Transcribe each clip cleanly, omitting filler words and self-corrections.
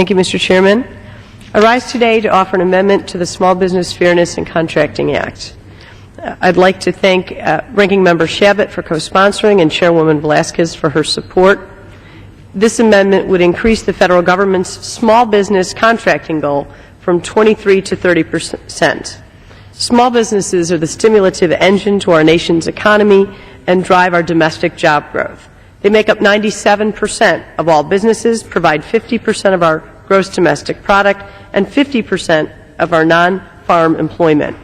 Thank you, Mr. Chairman. I rise today to offer an amendment to the Small Business Fairness and Contracting Act. I'd like to thank Ranking Member Shabbat for co-sponsoring and Chairwoman Velasquez for her support. This amendment would increase the federal government's small business contracting goal from 23 to 30%. Small businesses are the stimulative engine to our nation's economy and drive our domestic job growth. They make up 97% of all businesses, provide 50% of our gross domestic product, and 50% of our non-farm employment.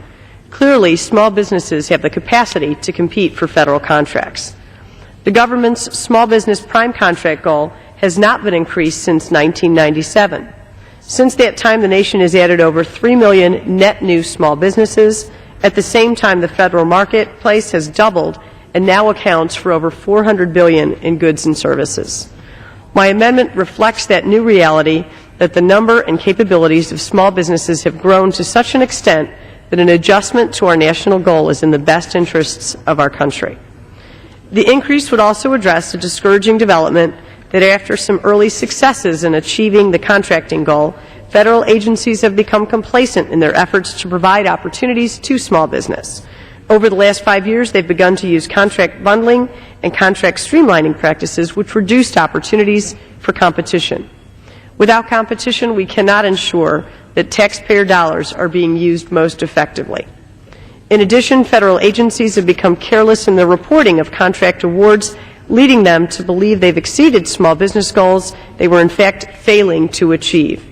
Clearly, small businesses have the capacity to compete for federal contracts. The government's small business prime contract goal has not been increased since 1997. Since that time, the nation has added over 3 million net new small businesses. At the same time, the federal marketplace has doubled and now accounts for over $400 billion in goods and services. My amendment reflects that new reality, that the number and capabilities of small businesses have grown to such an extent that an adjustment to our national goal is in the best interests of our country. The increase would also address the discouraging development that after some early successes in achieving the contracting goal, federal agencies have become complacent in their efforts to provide opportunities to small business. Over the last 5 years, they've begun to use contract bundling and contract streamlining practices which reduced opportunities for competition. Without competition, we cannot ensure that taxpayer dollars are being used most effectively. In addition, federal agencies have become careless in their reporting of contract awards, leading them to believe they've exceeded small business goals they were in fact failing to achieve.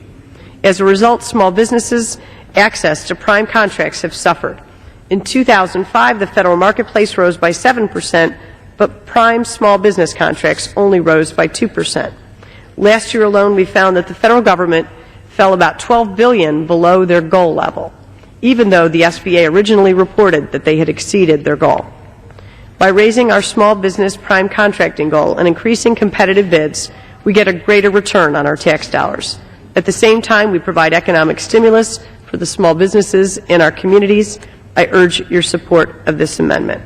As a result, small businesses' access to prime contracts have suffered. In 2005, the federal marketplace rose by 7%, but prime small business contracts only rose by 2%. Last year alone, we found that the federal government fell about $12 billion below their goal level, even though the SBA originally reported that they had exceeded their goal. By raising our small business prime contracting goal and increasing competitive bids, we get a greater return on our tax dollars. At the same time, we provide economic stimulus for the small businesses in our communities. I urge your support of this amendment.